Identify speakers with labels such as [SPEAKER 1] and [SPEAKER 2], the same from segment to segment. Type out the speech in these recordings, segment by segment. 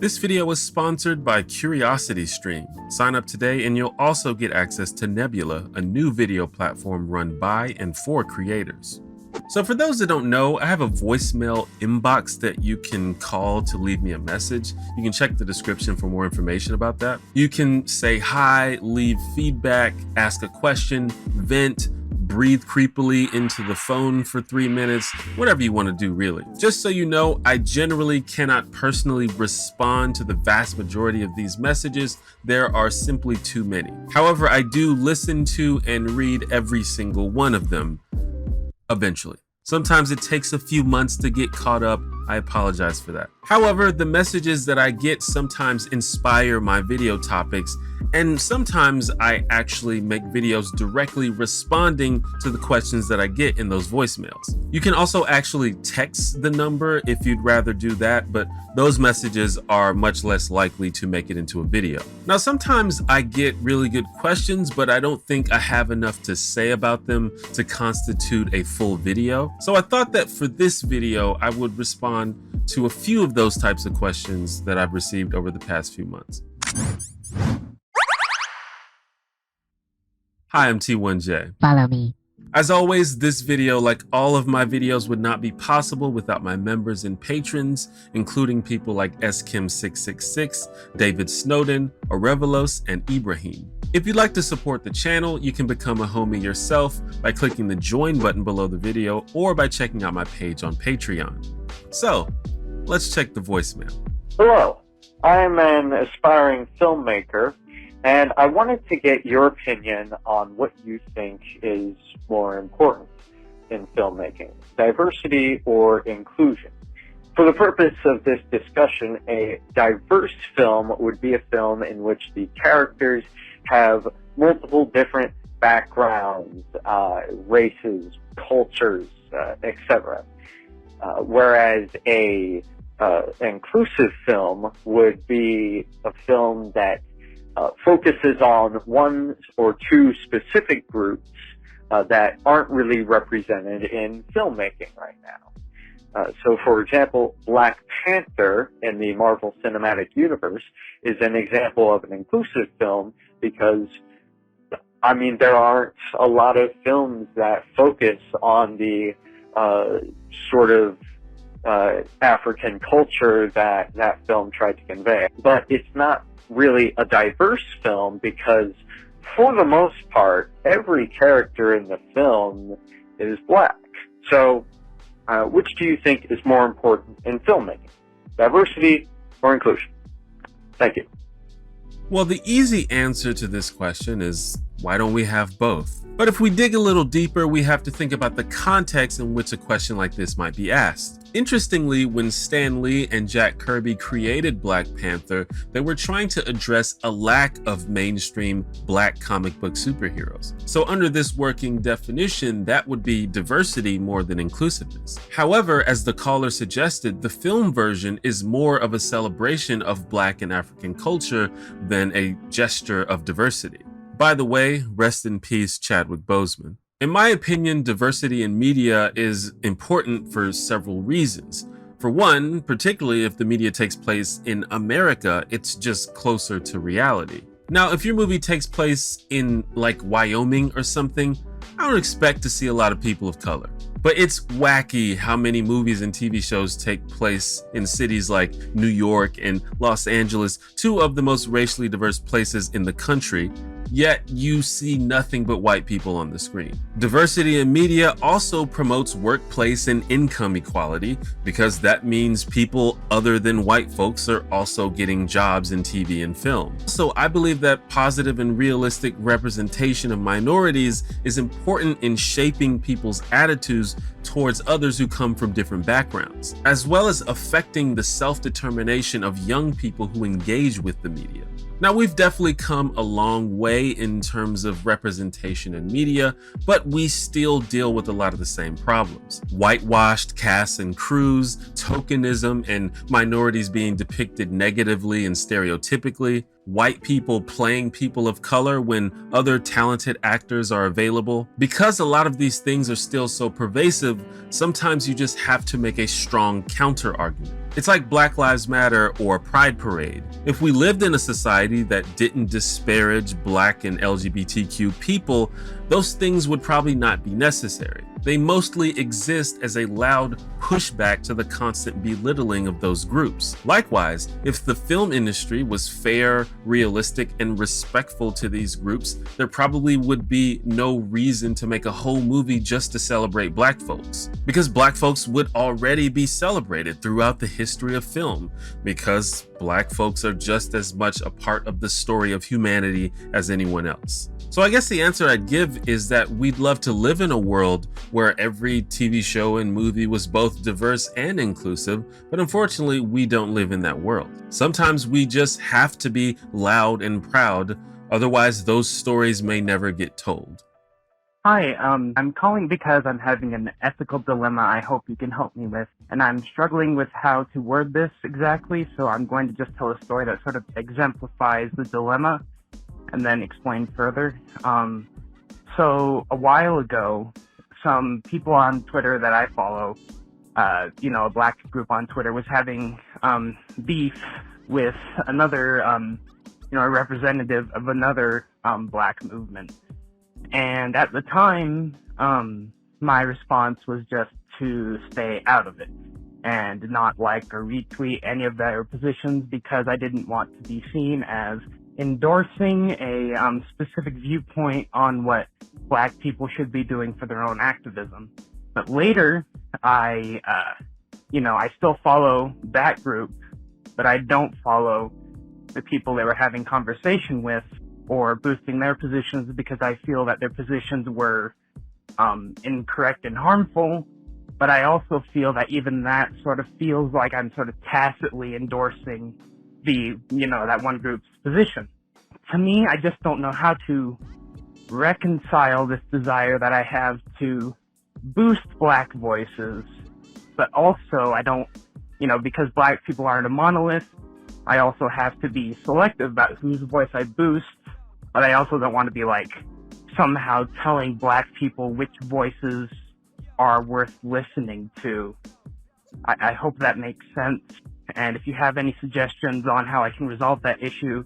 [SPEAKER 1] This video is sponsored by CuriosityStream. Sign up today and you'll also get access to Nebula, a new video platform run by and for creators. So for those that don't know, I have a voicemail inbox that you can call to leave me a message. You can check the description for more information about that. You can say hi, leave feedback, ask a question, vent, breathe creepily into the phone for 3 minutes, whatever you want to do really. Just so you know, I generally cannot personally respond to the vast majority of these messages. There are simply too many. However, I do listen to and read every single one of them eventually. Sometimes it takes a few months to get caught up. I apologize for that. However, the messages that I get sometimes inspire my video topics, and sometimes I actually make videos directly responding to the questions that I get in those voicemails. You can also actually text the number if you'd rather do that, but those messages are much less likely to make it into a video. Now, sometimes I get really good questions, but I don't think I have enough to say about them to constitute a full video. So I thought that for this video, I would respond to a few of those types of questions that I've received over the past few months. Hi, I'm T1J.
[SPEAKER 2] Follow me.
[SPEAKER 1] As always, this video, like all of my videos, would not be possible without my members and patrons, including people like SKim666, David Snowden, Arevelos, and Ibrahim. If you'd like to support the channel, you can become a homie yourself by clicking the join button below the video or by checking out my page on Patreon. So, let's check the voicemail.
[SPEAKER 3] Hello, I'm an aspiring filmmaker, and I wanted to get your opinion on what you think is more important in filmmaking, diversity or inclusion. For the purpose of this discussion, a diverse film would be a film in which the characters have multiple different backgrounds, races, cultures, etc. Whereas a inclusive film would be a film that focuses on one or two specific groups that aren't really represented in filmmaking right now. So, for example, Black Panther in the Marvel Cinematic Universe is an example of an inclusive film because, I mean, there aren't a lot of films that focus on the sort of African culture that that film tried to convey. But it's not really a diverse film because, for the most part, every character in the film is black. So, which do you think is more important in filmmaking? Diversity or inclusion? Thank you.
[SPEAKER 1] Well, the easy answer to this question is, why don't we have both? But if we dig a little deeper, we have to think about the context in which a question like this might be asked. Interestingly, when Stan Lee and Jack Kirby created Black Panther, they were trying to address a lack of mainstream black comic book superheroes. So under this working definition, that would be diversity more than inclusiveness. However, as the caller suggested, the film version is more of a celebration of Black and African culture than a gesture of diversity. By the way, rest in peace, Chadwick Boseman. In my opinion, diversity in media is important for several reasons. For one, particularly if the media takes place in America, it's just closer to reality. Now, if your movie takes place in like Wyoming or something, I don't expect to see a lot of people of color. But it's wacky how many movies and TV shows take place in cities like New York and Los Angeles, two of the most racially diverse places in the country, yet you see nothing but white people on the screen. Diversity in media also promotes workplace and income equality because that means people other than white folks are also getting jobs in TV and film. So I believe that positive and realistic representation of minorities is important in shaping people's attitudes towards others who come from different backgrounds, as well as affecting the self-determination of young people who engage with the media. Now, we've definitely come a long way in terms of representation in media, but we still deal with a lot of the same problems. Whitewashed casts and crews, tokenism, and minorities being depicted negatively and stereotypically, white people playing people of color when other talented actors are available. Because a lot of these things are still so pervasive, sometimes you just have to make a strong counter argument. It's like Black Lives Matter or Pride Parade. If we lived in a society that didn't disparage Black and LGBTQ people, those things would probably not be necessary. They mostly exist as a loud pushback to the constant belittling of those groups. Likewise, if the film industry was fair, realistic, and respectful to these groups, there probably would be no reason to make a whole movie just to celebrate Black folks. Because Black folks would already be celebrated throughout the history of film, because Black folks are just as much a part of the story of humanity as anyone else. So I guess the answer I'd give is that we'd love to live in a world where every TV show and movie was both diverse and inclusive, but unfortunately we don't live in that world. Sometimes we just have to be loud and proud, otherwise those stories may never get told.
[SPEAKER 2] Hi, I'm calling because I'm having an ethical dilemma I hope you can help me with, and I'm struggling with how to word this exactly, so I'm going to just tell a story that sort of exemplifies the dilemma and then explain further. So a while ago, some people on Twitter that I follow, a Black group on Twitter, was having beef with another, a representative of another Black movement. And at the time, my response was just to stay out of it and not like or retweet any of their positions because I didn't want to be seen as endorsing a specific viewpoint on what Black people should be doing for their own activism. But later, I still follow that group, but I don't follow the people they were having conversation with or boosting their positions because I feel that their positions were incorrect and harmful. But I also feel that even that sort of feels like I'm sort of tacitly endorsing that one group's position. To me, I just don't know how to reconcile this desire that I have to boost Black voices, but also I don't, because Black people aren't a monolith, I also have to be selective about whose voice I boost, but I also don't want to be somehow telling Black people which voices are worth listening to. I hope that makes sense. And if you have any suggestions on how I can resolve that issue,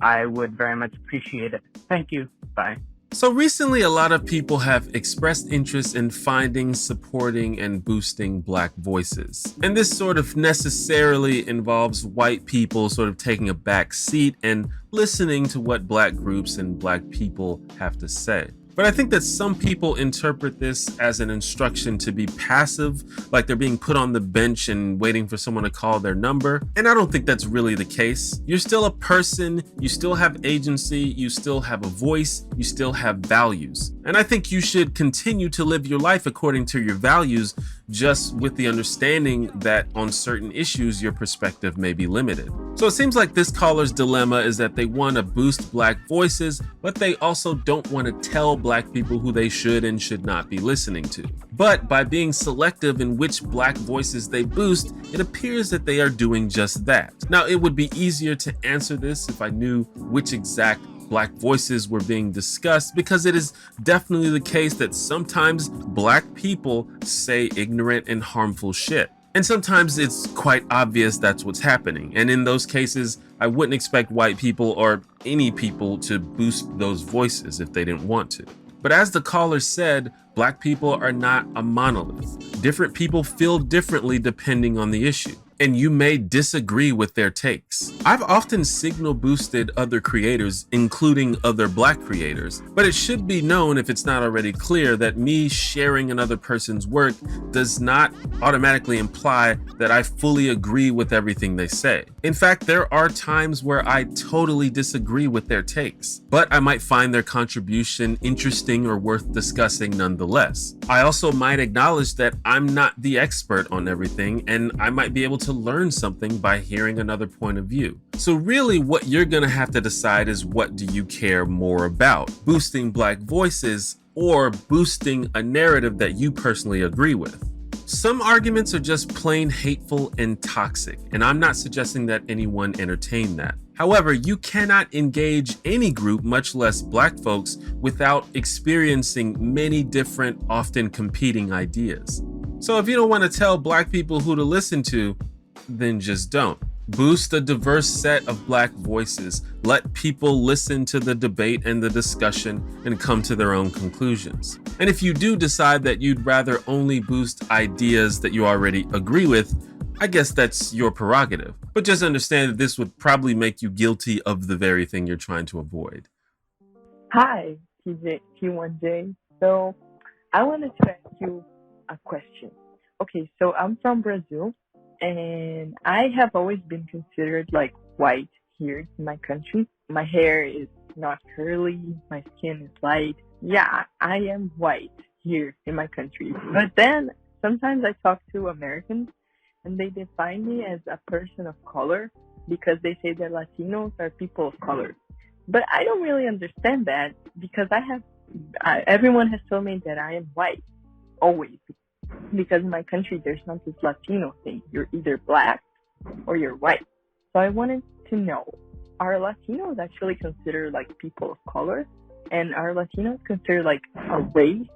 [SPEAKER 2] I would very much appreciate it. Thank you. Bye.
[SPEAKER 1] So recently, a lot of people have expressed interest in finding, supporting, and boosting Black voices. And this sort of necessarily involves white people sort of taking a back seat and listening to what Black groups and Black people have to say. But I think that some people interpret this as an instruction to be passive, like they're being put on the bench and waiting for someone to call their number. And I don't think that's really the case. You're still a person, you still have agency, you still have a voice, you still have values. And I think you should continue to live your life according to your values, just with the understanding that on certain issues, your perspective may be limited. So it seems like this caller's dilemma is that they want to boost Black voices, but they also don't want to tell Black people who they should and should not be listening to. But by being selective in which Black voices they boost, it appears that they are doing just that. Now, it would be easier to answer this if I knew which exact Black voices were being discussed, because it is definitely the case that sometimes Black people say ignorant and harmful shit. And sometimes it's quite obvious that's what's happening. And in those cases, I wouldn't expect white people or any people to boost those voices if they didn't want to. But as the caller said, Black people are not a monolith. Different people feel differently depending on the issue, and you may disagree with their takes. I've often signal boosted other creators, including other Black creators, but it should be known, if it's not already clear, that me sharing another person's work does not automatically imply that I fully agree with everything they say. In fact, there are times where I totally disagree with their takes, but I might find their contribution interesting or worth discussing nonetheless. I also might acknowledge that I'm not the expert on everything, and I might be able to learn something by hearing another point of view. So really what you're gonna have to decide is, what do you care more about? Boosting Black voices or boosting a narrative that you personally agree with? Some arguments are just plain hateful and toxic, and I'm not suggesting that anyone entertain that. However, you cannot engage any group, much less Black folks, without experiencing many different, often competing ideas. So if you don't want to tell Black people who to listen to, then just don't. Boost a diverse set of Black voices. Let people listen to the debate and the discussion and come to their own conclusions. And if you do decide that you'd rather only boost ideas that you already agree with, I guess that's your prerogative. But just understand that this would probably make you guilty of the very thing you're trying to avoid.
[SPEAKER 4] Hi, T1J. So I wanted to ask you a question. Okay, so I'm from Brazil, and I have always been considered like white here in my country. My hair is not curly, my skin is light. Yeah, I am white here in my country. But then sometimes I talk to Americans and they define me as a person of color because they say that Latinos are people of color. But I don't really understand that because everyone has told me that I am white, always. Because in my country, there's not this Latino thing. You're either Black or you're white. So I wanted to know, are Latinos actually considered like people of color? And are Latinos considered like a race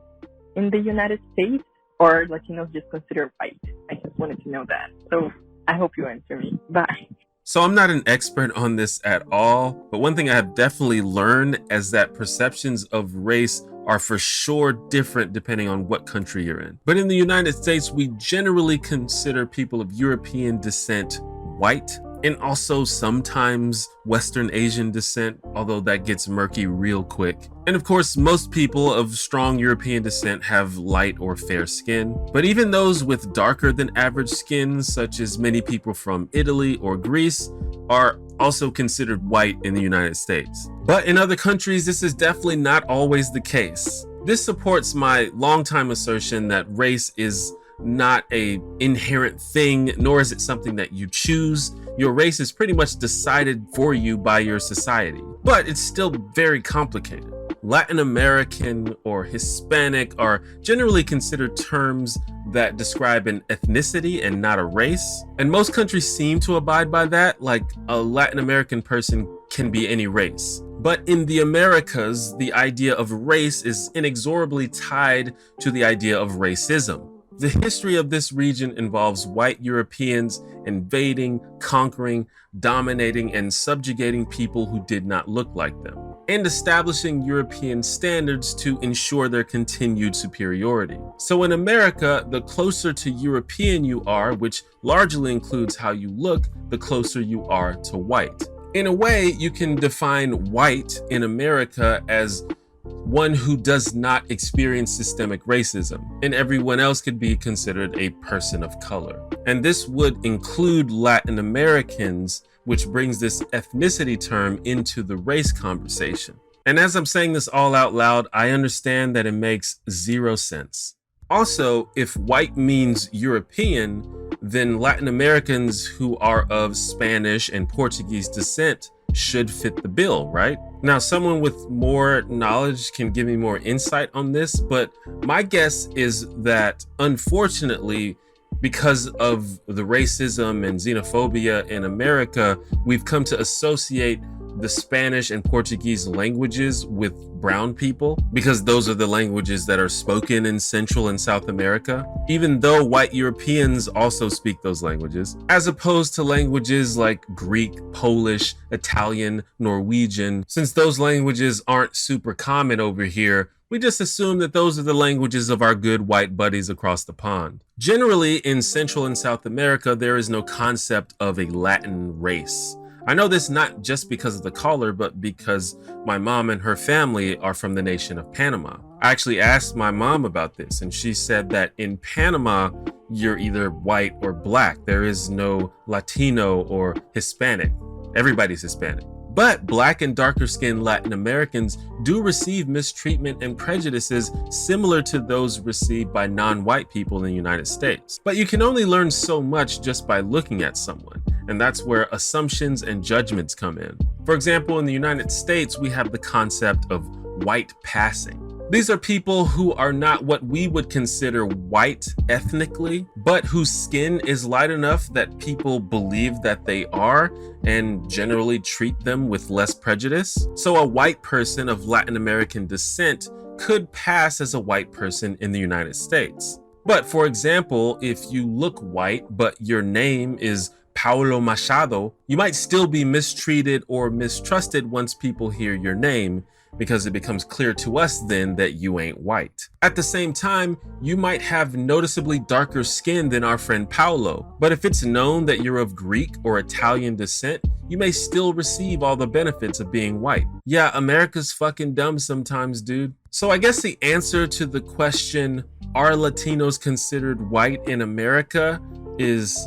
[SPEAKER 4] in the United States? Or are Latinos just considered white? I just wanted to know that. So I hope you answer me. Bye.
[SPEAKER 1] So I'm not an expert on this at all, but one thing I have definitely learned is that perceptions of race are for sure different depending on what country you're in. But in the United States, we generally consider people of European descent white, and also sometimes Western Asian descent, although that gets murky real quick. And of course, most people of strong European descent have light or fair skin. But even those with darker than average skin, such as many people from Italy or Greece, are also considered white in the United States. But in other countries, this is definitely not always the case. This supports my longtime assertion that race is not an inherent thing, nor is it something that you choose. Your race is pretty much decided for you by your society, but it's still very complicated. Latin American or Hispanic are generally considered terms that describe an ethnicity and not a race. And most countries seem to abide by that, like a Latin American person can be any race. But in the Americas, the idea of race is inexorably tied to the idea of racism. The history of this region involves white Europeans invading, conquering, dominating, and subjugating people who did not look like them, and establishing European standards to ensure their continued superiority. So in America, the closer to European you are, which largely includes how you look, the closer you are to white. In a way, you can define white in America as one who does not experience systemic racism, and everyone else could be considered a person of color. And this would include Latin Americans, which brings this ethnicity term into the race conversation. And as I'm saying this all out loud, I understand that it makes zero sense. Also, if white means European, then Latin Americans who are of Spanish and Portuguese descent should fit the bill, right? Now, someone with more knowledge can give me more insight on this, but my guess is that unfortunately, because of the racism and xenophobia in America, we've come to associate the Spanish and Portuguese languages with brown people because those are the languages that are spoken in Central and South America, even though white Europeans also speak those languages, as opposed to languages like Greek, Polish, Italian, Norwegian. Since those languages aren't super common over here, we just assume that those are the languages of our good white buddies across the pond. Generally, in Central and South America, there is no concept of a Latin race. I know this not just because of the caller, but because my mom and her family are from the nation of Panama. I actually asked my mom about this, and she said that in Panama, you're either white or Black. There is no Latino or Hispanic. Everybody's Hispanic. But Black and darker skinned Latin Americans do receive mistreatment and prejudices similar to those received by non-white people in the United States. But you can only learn so much just by looking at someone, and that's where assumptions and judgments come in. For example, in the United States, we have the concept of white passing. These are people who are not what we would consider white ethnically, but whose skin is light enough that people believe that they are and generally treat them with less prejudice. So a white person of Latin American descent could pass as a white person in the United States. But for example, if you look white, but your name is Paulo Machado, you might still be mistreated or mistrusted once people hear your name, because it becomes clear to us then that you ain't white. At the same time, you might have noticeably darker skin than our friend Paulo, but if it's known that you're of Greek or Italian descent, you may still receive all the benefits of being white. Yeah, America's fucking dumb sometimes, dude. So I guess the answer to the question, are Latinos considered white in America, is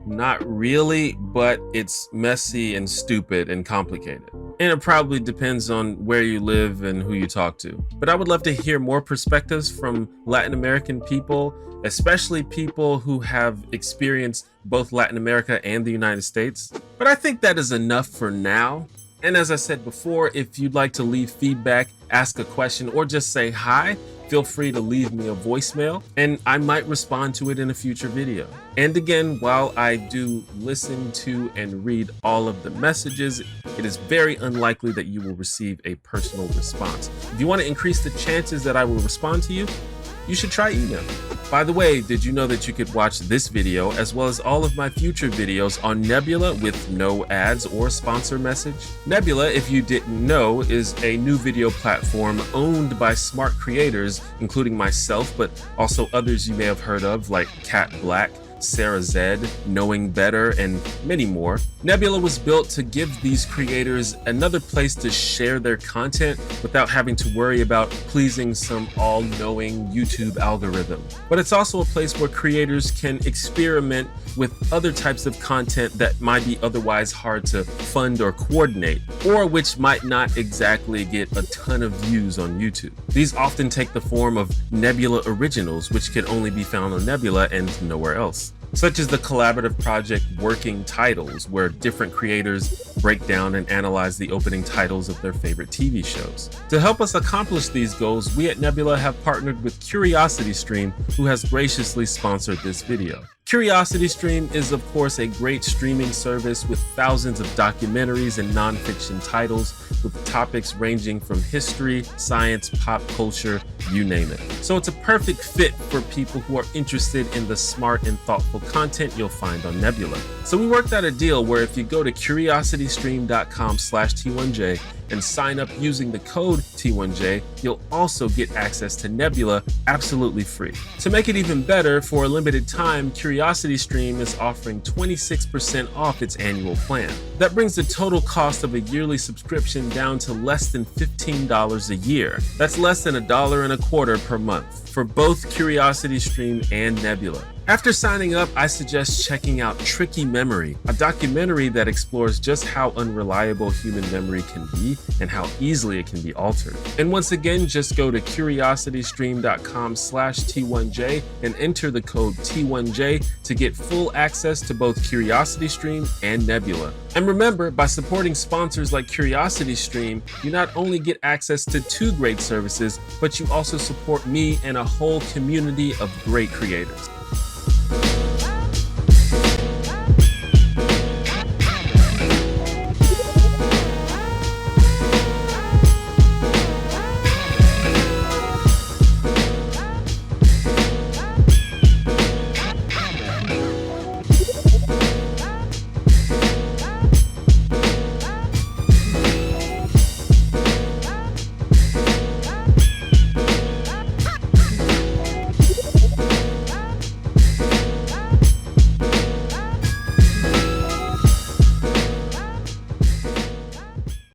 [SPEAKER 1] not really, but it's messy and stupid and complicated. And it probably depends on where you live and who you talk to. But I would love to hear more perspectives from Latin American people, especially people who have experienced both Latin America and the United States. But I think that is enough for now. And as I said before, if you'd like to leave feedback, ask a question, or just say hi, feel free to leave me a voicemail and I might respond to it in a future video. And again, while I do listen to and read all of the messages, it is very unlikely that you will receive a personal response. If you want to increase the chances that I will respond to you, you should try email. By the way, did you know that you could watch this video as well as all of my future videos on Nebula with no ads or sponsor message? Nebula, if you didn't know, is a new video platform owned by smart creators, including myself, but also others you may have heard of like Cat Black, Sarah Zed, Knowing Better, and many more. Nebula was built to give these creators another place to share their content without having to worry about pleasing some all-knowing YouTube algorithm. But it's also a place where creators can experiment with other types of content that might be otherwise hard to fund or coordinate, or which might not exactly get a ton of views on YouTube. These often take the form of Nebula Originals, which can only be found on Nebula and nowhere else, such as the collaborative project Working Titles, where different creators break down and analyze the opening titles of their favorite TV shows. To help us accomplish these goals, we at Nebula have partnered with CuriosityStream, who has graciously sponsored this video. CuriosityStream is of course a great streaming service with thousands of documentaries and nonfiction titles with topics ranging from history, science, pop culture, you name it. So it's a perfect fit for people who are interested in the smart and thoughtful content you'll find on Nebula. So we worked out a deal where if you go to curiositystream.com/T1J and sign up using the code T1J, you'll also get access to Nebula absolutely free. To make it even better, for a limited time, CuriosityStream is offering 26% off its annual plan. That brings the total cost of a yearly subscription down to less than $15 a year. That's less than $1.25 per month for both CuriosityStream and Nebula. After signing up, I suggest checking out Tricky Memory, a documentary that explores just how unreliable human memory can be and how easily it can be altered. And once again, just go to curiositystream.com/T1J and enter the code T1J to get full access to both CuriosityStream and Nebula. And remember, by supporting sponsors like CuriosityStream, you not only get access to 2 great services, but you also support me and a whole community of great creators.